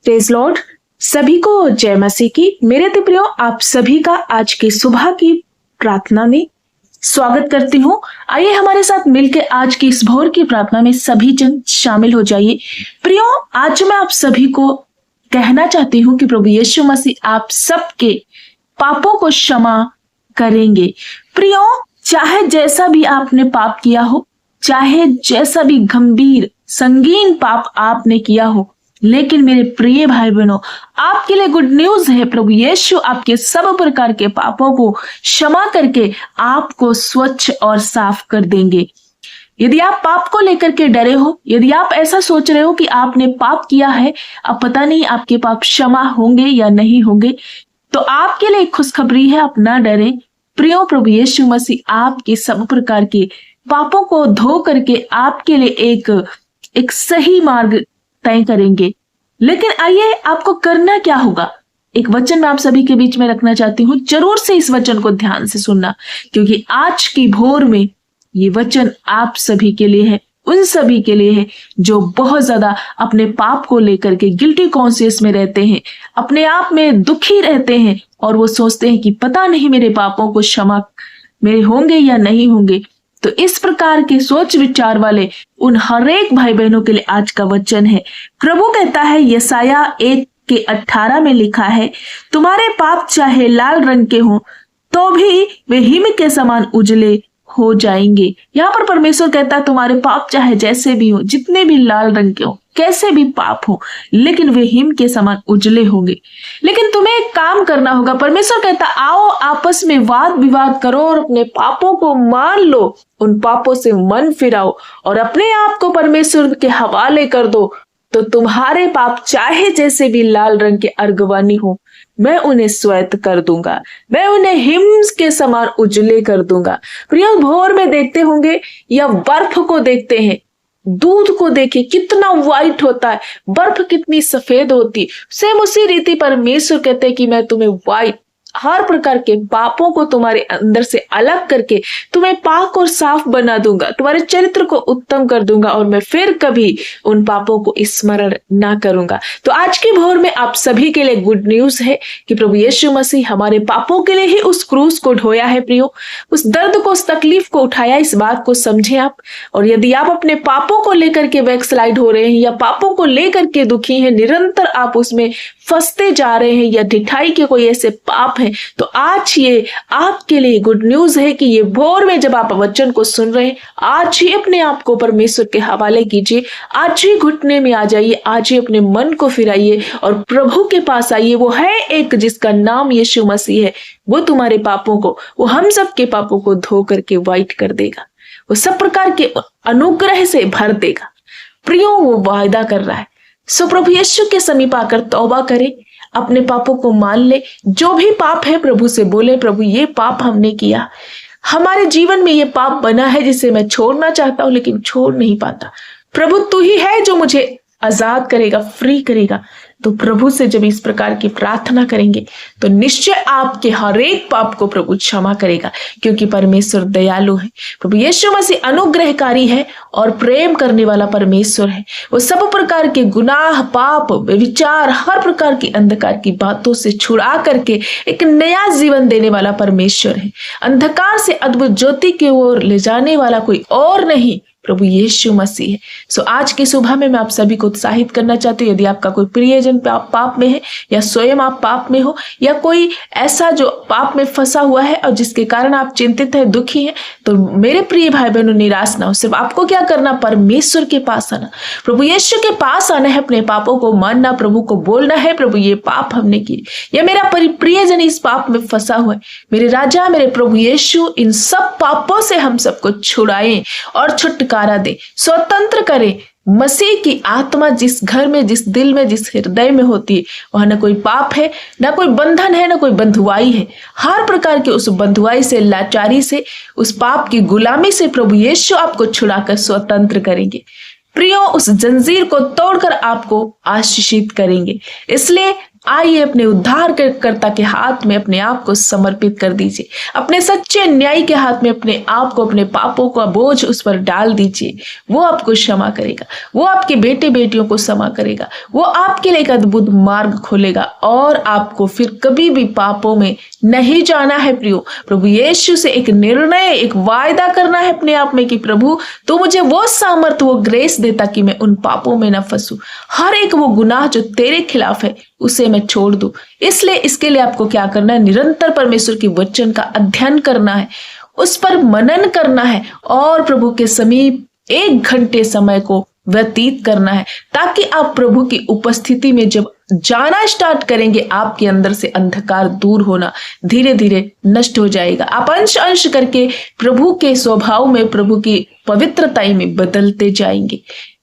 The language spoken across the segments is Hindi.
Praise Lord. सभी को जय मसीह की। मेरे प्रियो, आप सभी का आज की सुबह की प्रार्थना में स्वागत करती हूँ। आइए हमारे साथ मिलकर आज की इस भोर की प्रार्थना में सभी जन शामिल हो जाइए। प्रियो, आज मैं आप सभी को कहना चाहती हूँ कि प्रभु यीशु मसीह आप सबके पापों को क्षमा करेंगे। प्रियो, चाहे जैसा भी आपने पाप किया हो, चाहे जैसा भी गंभीर संगीन पाप आपने किया हो, लेकिन मेरे प्रिय भाई बहनों, आपके लिए गुड न्यूज है। प्रभु यीशु आपके सब प्रकार के पापों को क्षमा करके आपको स्वच्छ और साफ कर देंगे। यदि आप पाप को लेकर के डरे हो, यदि आप ऐसा सोच रहे हो कि आपने पाप किया है, अब पता नहीं आपके पाप क्षमा होंगे या नहीं होंगे, तो आपके लिए खुशखबरी है, आप ना डरे। प्रियो, प्रभु यीशु मसीह आपके सब प्रकार के पापों को धो करके आपके लिए एक सही मार्ग तय करेंगे। लेकिन आइए, आपको करना क्या होगा? एक वचन मैं आप सभी के बीच में रखना चाहती हूँ। जरूर से इस वचन को ध्यान से सुनना, क्योंकि आज की भोर में ये वचन आप सभी के लिए है, उन सभी के लिए है जो बहुत ज्यादा अपने पाप को लेकर के गिल्टी कॉन्शियस में रहते हैं, अपने आप में दुखी रहते हैं और वो सोचते हैं कि पता नहीं मेरे पापों को क्षमा मेरे होंगे या नहीं होंगे। तो इस प्रकार के सोच विचार वाले उन हर एक भाई बहनों के लिए आज का वचन है। प्रभु कहता है, यशाया 1:18 में लिखा है, तुम्हारे पाप चाहे लाल रंग के हों तो भी वे हिम के समान उजले हो जाएंगे। यहाँ पर परमेश्वर कहता है, तुम्हारे पाप चाहे जैसे भी हो, जितने भी लाल रंग के हो, कैसे भी पाप हो, लेकिन वे हिम के समान उजले होंगे। लेकिन तुम्हें एक काम करना होगा। परमेश्वर कहता, आओ आपस में वाद विवाद करो और अपने पापों को मान लो, उन पापों से मन फिराओ और अपने आप को परमेश्वर के हवाले कर दो, तो तुम्हारे पाप चाहे जैसे भी लाल रंग के अर्गवानी हो, मैं उन्हें श्वेत कर दूंगा, मैं उन्हें हिम के समान उजले कर दूंगा। प्रिय, भोर में देखते होंगे या बर्फ को देखते हैं, दूध को देखिए कितना व्हाइट होता है, बर्फ कितनी सफेद होती। सेम उसी रीति परमेश्वर कहते हैं कि मैं तुम्हें व्हाइट, हर प्रकार के पापों को तुम्हारे अंदर से अलग करके तुम्हें पाक और साफ बना दूंगा, तुम्हारे चरित्र को उत्तम कर दूंगा और मैं फिर कभी उन पापों को स्मरण ना करूंगा। तो आज की भोर में आप सभी के लिए गुड न्यूज है कि प्रभु यीशु मसीह हमारे पापों के लिए ही उस क्रूस को ढोया है। प्रियो, उस दर्द को, उस तकलीफ को उठाया। इस बात को समझें आप। और यदि आप अपने पापों को लेकर के बैकस्लाइड हो रहे हैं या पापों को लेकर के दुखी हैं, निरंतर आप उसमें फंसते जा रहे हैं या ढिठाई के कोई ऐसे पाप हैं, तो आज ये आपके लिए गुड न्यूज है कि ये भोर में जब आप वचन को सुन रहे हैं, आज ही अपने आप को परमेश्वर के हवाले कीजिए, आज ही घुटने में आ जाइए, आज ही अपने मन को फिराइए और प्रभु के पास आइए। वो है एक जिसका नाम यीशु मसीह है, वो तुम्हारे पापों को, वो हम सब के पापों को धो करके व्हाइट कर देगा, वो सब प्रकार के अनुग्रह से भर देगा। प्रियो, वो वायदा कर रहा है। सो प्रभु यीशु के समीप आकर तौबा करें, अपने पापों को मान ले। जो भी पाप है प्रभु से बोले, प्रभु ये पाप हमने किया, हमारे जीवन में ये पाप बना है जिसे मैं छोड़ना चाहता हूं लेकिन छोड़ नहीं पाता। प्रभु तू ही है जो मुझे आजाद करेगा, फ्री करेगा। तो प्रभु से जब इस प्रकार की प्रार्थना करेंगे तो निश्चय आपके हर एक पाप को प्रभु क्षमा करेगा, क्योंकि परमेश्वर दयालु है। प्रभु यीशु मसीह अनुग्रहकारी है और प्रेम करने वाला परमेश्वर है। वो सब प्रकार के गुनाह, पाप, विचार, हर प्रकार की अंधकार की बातों से छुड़ा करके एक नया जीवन देने वाला परमेश्वर है। अंधकार से अद्भुत ज्योति की ओर ले जाने वाला कोई और नहीं, प्रभु यीशु मसीह है। सो आज की सुबह में मैं आप सभी को उत्साहित करना चाहती हूँ, यदि आपका कोई प्रियजन पाप में है या स्वयं आप पाप में हो या कोई ऐसा जो पाप में फंसा हुआ है और जिसके कारण आप चिंतित है, दुखी है, तो मेरे प्रिय भाई बहनों, निराश ना हो। सिर्फ आपको क्या करना, परमेश्वर के पास आना, प्रभु यीशु के पास आना है, अपने पापों को मानना, प्रभु को बोलना है, प्रभु ये पाप हमने किए या मेरा प्रियजन इस पाप में फंसा हुआ है, मेरे राजा, मेरे प्रभु यीशु इन सब पापों से हम सबको छुड़ाएं और छुटकारा दे, स्वतंत्र करे। मसीह की आत्मा जिस घर में, जिस दिल में, जिस हृदय में होती है, वहां ना कोई पाप है, ना कोई बंधन है, ना कोई बंधुआई है। हर प्रकार के उस बंधुआई से, लाचारी से, उस पाप की गुलामी से प्रभु यीशु आपको छुड़ाकर स्वतंत्र करेंगे। प्रियो, उस जंजीर को तोड़कर आपको आशीषित करेंगे। इसलिए आइए अपने उद्धारकर्ता के हाथ में अपने आप को समर्पित कर दीजिए। अपने सच्चे न्यायी के हाथ में अपने आप को, अपने पापों का बोझ उस पर डाल दीजिए। वो आपको क्षमा करेगा, वो आपके बेटे बेटियों को क्षमा करेगा, वो आपके लिए एक अद्भुत मार्ग खोलेगा और आपको फिर कभी भी पापों में नहीं जाना है। प्रियो, प्रभु यीशु से एक निर्णय, एक वायदा करना है अपने आप में कि प्रभु तो मुझे वो सामर्थ, वो ग्रेस दे ताकि मैं उन पापों में न फंसूं। हर एक वो गुनाह जो तेरे खिलाफ है उसे मैं छोड़ दूं। इसलिए इसके लिए आपको क्या करना है? निरंतर परमेश्वर की वचन का अध्ययन करना है, उस पर मनन करना है और प्रभु के समीप 1 घंटे समय को व्यतीत करना है, ताकि आप प्रभु की उपस्थिति में जब जाना स्टार्ट करेंगे आपके अंदर से अंधकार दूर होना धीरे धीरे नष्ट हो जाएगा। आप अंश अंश करके प्रभु के स्वभाव में, प्रभु की पवित्रता में बदलते जाएंगे।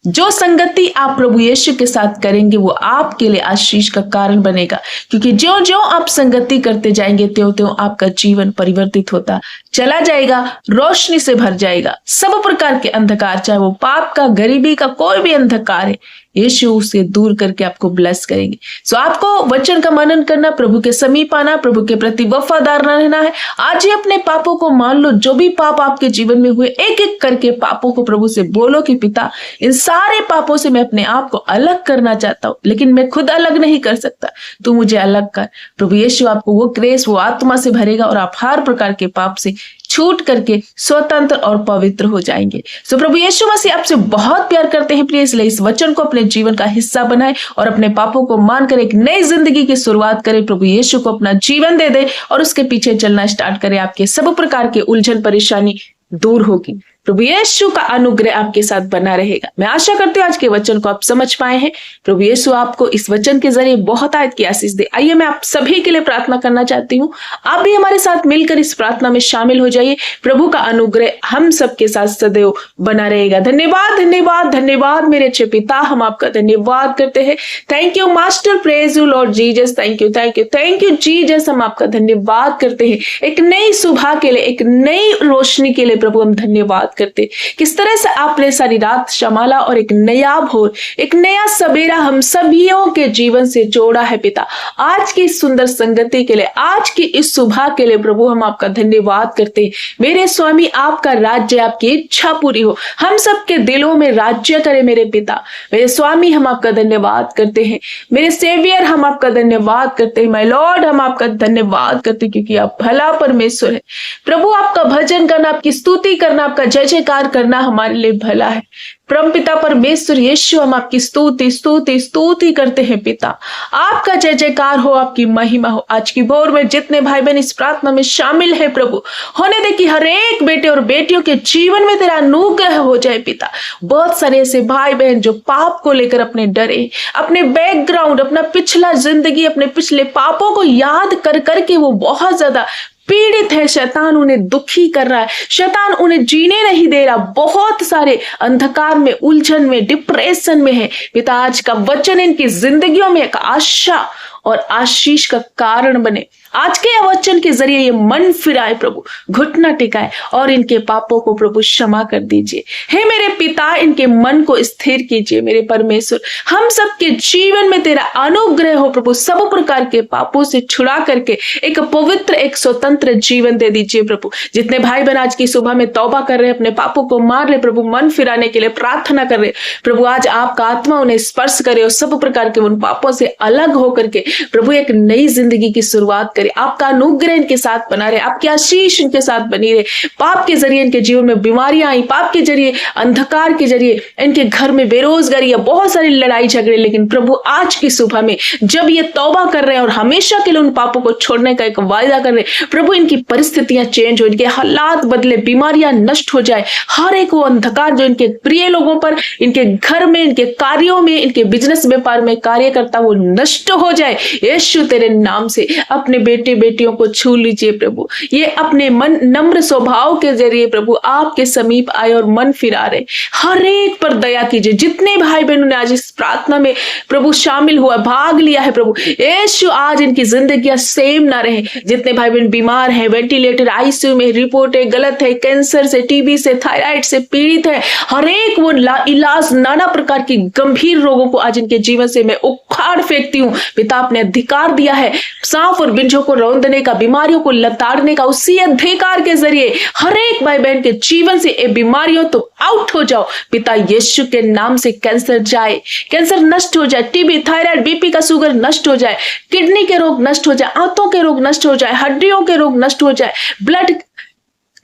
जो संगति आप प्रभु यीशु के साथ करेंगे वो आपके लिए आशीष का कारण बनेगा, क्योंकि ज्यों ज्यों आप संगति करते जाएंगे त्यों त्यों आपका जीवन परिवर्तित होता चला जाएगा, रोशनी से भर जाएगा। सब प्रकार के अंधकार, चाहे वो पाप का, गरीबी का, कोई भी अंधकार है, यीशु उसे दूर करके आपको ब्लेस करेंगे। सो आपको वचन का मनन करना, प्रभु के समीप आना, प्रभु के प्रति वफादार रहना है। आज ही अपने पापों को मान लो, जो भी पाप आपके जीवन में हुए, एक एक करके पापों को प्रभु से बोलो कि पिता, इन सारे पापों से मैं अपने आप को अलग करना चाहता हूँ, लेकिन मैं खुद अलग नहीं कर सकता, तू मुझे अलग कर। प्रभु यीशु आपको वो ग्रेस, वो आत्मा से भरेगा और आप हर प्रकार के पाप से छूट करके स्वतंत्र और पवित्र हो जाएंगे। सो प्रभु यीशु मसीह आपसे बहुत प्यार करते हैं प्रिय, इसलिए इस वचन को अपने जीवन का हिस्सा बनाए और अपने पापों को मानकर एक नई जिंदगी की शुरुआत करें। प्रभु यीशु को अपना जीवन दे दे और उसके पीछे चलना स्टार्ट करें। आपके सब प्रकार के उलझन परेशानी दूर होगी। प्रभु यीशु का अनुग्रह आपके साथ बना रहेगा। मैं आशा करती हूँ आज के वचन को आप समझ पाए हैं। प्रभु यीशु आपको इस वचन के जरिए बहुत आयत की आशीष दे। आइए मैं आप सभी के लिए प्रार्थना करना चाहती हूँ। आप भी हमारे साथ मिलकर इस प्रार्थना में शामिल हो जाइए। प्रभु का अनुग्रह हम सबके साथ सदैव बना रहेगा। धन्यवाद, धन्यवाद, धन्यवाद मेरे अच्छे पिता, हम आपका धन्यवाद करते हैं। Thank you master, praise you Lord Jesus, thank you, thank you, thank you Jesus. हम आपका धन्यवाद करते हैं एक नई सुबह के लिए, एक नई रोशनी के लिए। प्रभु हम धन्यवाद करते, किस तरह से आपने सारी रात संभाला और एक नया भोर, एक नया सवेरा हम सभियों के जीवन से जोड़ा है पिता। आज की सुंदर संगति के लिए, आज की इस सुबह के लिए प्रभु हम आपका धन्यवाद करते हैं। मेरे स्वामी, आपका राज्य, आपकी इच्छा पूरी हो, हम सबके दिलों में राज्य करे मेरे पिता। मेरे स्वामी, हम आपका धन्यवाद करते हैं। मेरे सेवियर, हम आपका धन्यवाद करते हैं। माय लॉर्ड, हम आपका धन्यवाद करते हैं, क्योंकि आप भला परमेश्वर है। प्रभु आपका भजन करना, आपकी स्तुति करना, आपका जय जयकार करना हमारे लिए भला है। परम पिता परमेश्वर यीशु, हम आपकी स्तुति स्तुति स्तुति करते हैं पिता। आपका जय जयकार हो, आपकी महिमा हो। आज की भोर में जितने भाई बहन इस प्रार्थना में शामिल है प्रभु, होने दे कि हर एक बेटे और बेटियों के जीवन में तेरा अनुग्रह हो जाए पिता। बहुत सारे ऐसे भाई बहन जो पाप को लेकर अपने डरे, अपने बैकग्राउंड, अपना पिछला जिंदगी, अपने पिछले पापों को याद कर करके वो बहुत ज्यादा पीड़ित है। शैतान उन्हें दुखी कर रहा है, शैतान उन्हें जीने नहीं दे रहा। बहुत सारे अंधकार में, उलझन में, डिप्रेशन में है पिता। आज का वचन इनकी जिंदगियों में एक आशा और आशीष का कारण बने। आज के वचन के जरिए ये मन फिराए प्रभु, घुटना टिकाए और इनके पापों को प्रभु क्षमा कर दीजिए। हे मेरे पिता, इनके मन को स्थिर कीजिए मेरे परमेश्वर। हम सबके जीवन में तेरा अनुग्रह हो प्रभु, सब प्रकार के पापों से छुड़ा करके एक पवित्र, एक स्वतंत्र जीवन दे दीजिए प्रभु। जितने भाई बहन आज की सुबह में तौबा कर रहे, अपने पापों को मार ले प्रभु, मन फिराने के लिए प्रार्थना कर रहे प्रभु, आज आपका आत्मा उन्हें स्पर्श करे और सब प्रकार के उन पापों से अलग होकर के प्रभु एक नई जिंदगी की शुरुआत करे। आपका अनुग्रह इनके साथ बना रहे, आपकी आशीष इनके साथ बनी रहे। पाप के जरिए इनके जीवन में बीमारियां आई, पाप के जरिए, अंधकार के जरिए इनके घर में बेरोजगारी या बहुत सारी लड़ाई झगड़े, लेकिन प्रभु आज की सुबह में जब ये तौबा कर रहे हैं और हमेशा के लिए उन पापों को छोड़ने का एक वायदा कर रहे हैं प्रभु, इनकी परिस्थितियां चेंज हो, इनके हालात बदले, बीमारियां नष्ट हो जाए। हर एक वो अंधकार जो इनके प्रिय लोगों पर, इनके घर में, इनके कार्यों में, इनके बिजनेस व्यापार में कार्य करता, वो नष्ट हो जाए यीशु तेरे नाम से। अपने बेटे बेटियों को छू लीजिए प्रभु। ये अपने मन नम्र स्वभाव के जरिए प्रभु आपके समीप आए और मन फिरा रहे। हर एक पर दया कीजिए। जितने भाई बहनों ने आज इस प्रार्थना में प्रभु शामिल हुआ, भाग लिया है प्रभु यीशु, आज इनकी जिंदगी सेम ना रहे। जितने भाई बहन बीमार हैं, वेंटिलेटर, आईसीयू में, रिपोर्ट है गलत है, कैंसर से, टीबी से, थायराइड से पीड़ित है, हर एक वो इलाज नाना प्रकार की गंभीर रोगों को आज इनके जीवन से मैं उखाड़ फेंकती हूँ। पिता आपने अधिकार दिया है सांप और बिंझों को रौंदने का, बीमारियों को लताड़ने का। उसी अधिकार के जरिए हर एक भाई बहन के जीवन से ये बीमारियों तो आउट हो जाओ पिता यीशु के नाम से। कैंसर जाए, कैंसर नष्ट हो जाए, टीबी, थायराइड, बीपी का शुगर नष्ट हो जाए, किडनी के रोग नष्ट हो जाए, आंतों के रोग नष्ट हो जाए, हड्डियों के रोग नष्ट हो जाए, ब्लड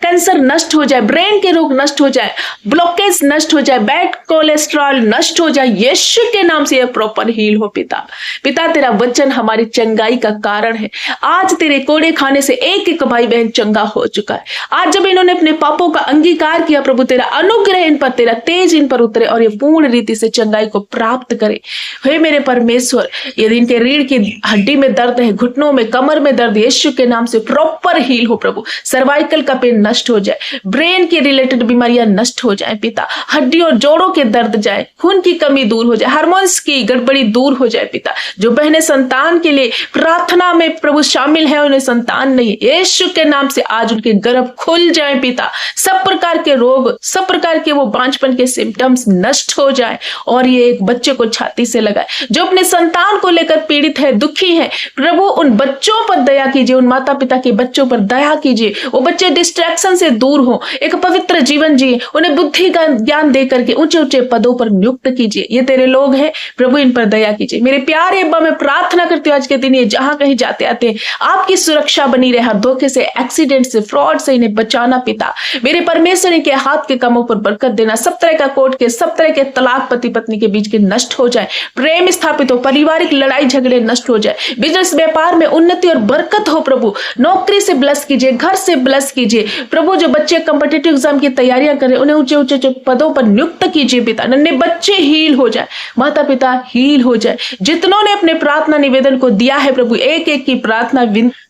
कैंसर नष्ट हो जाए, ब्रेन के रोग नष्ट हो जाए, ब्लॉकेज नष्ट हो जाए, बैड कोलेस्ट्रॉल नष्ट हो जाए। यीशु के नाम से यह प्रॉपर हील हो पिता। पिता तेरा वचन हमारी चंगाई का कारण है। आज तेरे कोड़े खाने से एक एक भाई बहन चंगा हो चुका है। आज जब इन्होंने अपने पापों का अंगीकार किया प्रभु, तेरा अनुग्रह इन पर, तेरा तेज इन पर उतरे और ये पूर्ण रीति से चंगाई को प्राप्त करे। हे मेरे परमेश्वर, यदि इनके रीढ़ की हड्डी में दर्द है, घुटनों में, कमर में दर्द, यीशु के नाम से प्रॉपर हील हो प्रभु। सर्वाइकल का पेन नष्ट हो जाए, ब्रेन के रिलेटेड बीमारियां नष्ट हो जाए पिता, हड्डी और जोड़ों के दर्द जाए, खून की कमी दूर हो जाए, हार्मोन्स की गड़बड़ी दूर हो जाए पिता। जो बहनें संतान के लिए प्रार्थना में प्रभु शामिल है, उन्हें संतान नहीं, यीशु के नाम से आज उनके गर्भ खुल जाए पिता। सब प्रकार के रोग, सब प्रकार के वो बांझपन के सिम्टम्स नष्ट हो जाए और ये एक बच्चे को छाती से लगाए। जो अपने संतान को लेकर पीड़ित है, दुखी है प्रभु, उन बच्चों पर दया कीजिए, उन माता पिता के बच्चों पर दया कीजिए। वो बच्चे डिस्ट्रैक्शन से दूर हो, एक पवित्र जीवन जिए, उन्हें बुद्धि का ज्ञान दे करके ऊंचे ऊंचे पदों पर नियुक्त कीजिए। ये तेरे लोग हैं प्रभु, इन पर दया कीजिए। मेरे प्यारे अब्बा, मैं प्रार्थना करती हूँ आज के दिन ये जहां कहीं जाते आते हैं आपकी सुरक्षा बनी रहे, हर धोखे से, एक्सीडेंट से, फ्रॉड से इन्हें बचाना पिता। मेरे परमेश्वर, इनके हाथ के कामों पर बरकत देना। सब तरह का कोर्ट के, सब तरह के तलाक पति पत्नी के बीच के नष्ट हो जाए, प्रेम स्थापित हो, पारिवारिक लड़ाई झगड़े नष्ट हो जाए, बिजनेस व्यापार में उन्नति और बरकत हो प्रभु। नौकरी से ब्लेस कीजिए, घर से ब्लेस कीजिए प्रभु। जो बच्चे कॉम्पिटिटिव एग्जाम की तैयारियां करें उन्हें ऊंचे ऊंचे पदों पर नियुक्त कीजिए पिता। नन्हे बच्चे हील हो जाए, माता पिता हील हो जाए। जितनों ने अपने प्रार्थना निवेदन को दिया है प्रभु, एक एक की प्रार्थना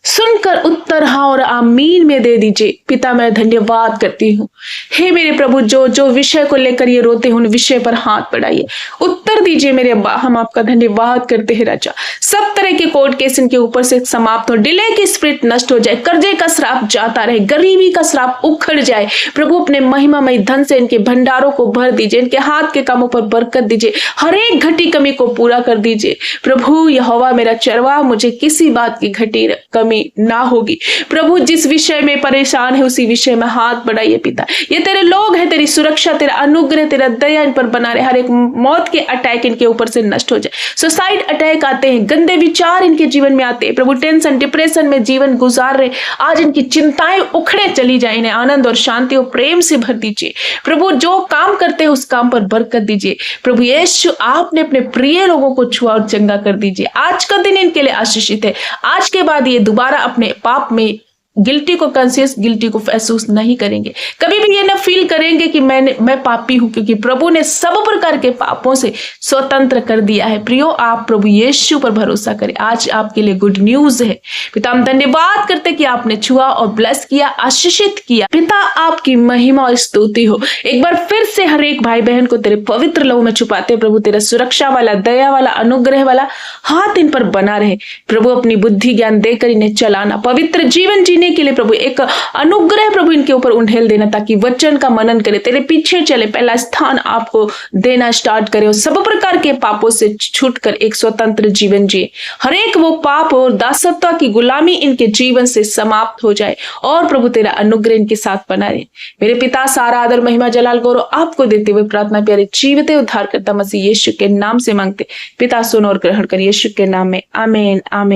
सुनकर उत्तर हाँ और आमीन में दे दीजिए पिता। मैं धन्यवाद करती हूँ। हे मेरे प्रभु, जो जो विषय को लेकर ये रोते हैं उन विषय पर हाथ बढ़ाइए, उत्तर दीजिए मेरे अब्बा। हम आपका धन्यवाद करते हैं राजा। सब तरह के कोर्ट केस इनके ऊपर से समाप्त हो, डिले की स्पिरिट नष्ट हो जाए, कर्जे का श्राप जाता रहे, गरीबी का श्राप उखड़ जाए प्रभु। अपने महिमामय धन से इनके भंडारों को भर दीजिए, इनके हाथ के कामों पर बरकत दीजिए, हर एक घटी कमी को पूरा कर दीजिए प्रभु। यहोवा मेरा चरवाहा, मुझे किसी बात की घटी कमी ना होगी प्रभु। जिस विषय में परेशान है उसी विषय में हाथ बढ़ाइए पिता। ये तेरे लोग हैं, तेरी सुरक्षा, तेरा अनुग्रह, तेरा दया इन पर बना रहे। हर एक मौत के अटैक इनके ऊपर से नष्ट हो जाए। सुसाइड अटैक आते हैं, गंदे विचार इनके जीवन में आते हैं प्रभु, टेंशन डिप्रेशन में जीवन गुजार रहे, आज इनकी चिंताएं उखड़े चली जाए। इन्हें आनंद और शांति और प्रेम से भर दीजिए प्रभु। जो काम करते हैं उस काम पर बरकत दीजिए प्रभु यीशु। आपने अपने प्रिय लोगों को छुआ और चंगा कर दीजिए। आज का दिन इनके लिए आशीषित है। आज के बाद ये दोबारा अपने पाप में गिल्टी को कॉन्शियस गिल्टी को महसूस नहीं करेंगे, कभी भी ये ना फील करेंगे कि मैं पापी हूं, क्योंकि प्रभु ने सब प्रकार के पापों से स्वतंत्र कर दिया है। प्रियो, आप प्रभु यीशु पर भरोसा करें। आज आपके लिए गुड न्यूज है पिता। हम धन्यवाद करते कि आपने छुआ और ब्लेस किया, आशीषित किया पिता। आपकी महिमा और स्तुति हो। एक बार फिर से हर एक भाई बहन को तेरे पवित्र लहू में छुपाते प्रभु। तेरा सुरक्षा वाला, दया वाला, अनुग्रह वाला हाथ इन पर बना रहे प्रभु। अपनी बुद्धि ज्ञान देकर इन्हें चलाना, पवित्र जीवन जीने के लिए प्रभु एक अनुग्रह प्रभु इनके ऊपर उंडेल देना, ताकि वचन का मनन करे, तेरे पीछे चले, पहला स्थान आपको देना स्टार्ट करे और सब प्रकार के पापों से छूटकर एक स्वतंत्र जीवन जिए। हर एक वो पाप और दासत्व की गुलामी इनके जीवन से समाप्त हो जाए और प्रभु तेरा अनुग्रह इनके साथ बना रहे। मेरे पिता, सारा आदर महिमा जलाल गौरव आपको देते हुए प्रार्थना प्यारे जीवित उद्धारकर्ता मसीह यीशु के नाम से मांगते पिता, सुनो और ग्रहण कर यीशु के नाम में, आमीन आमीन।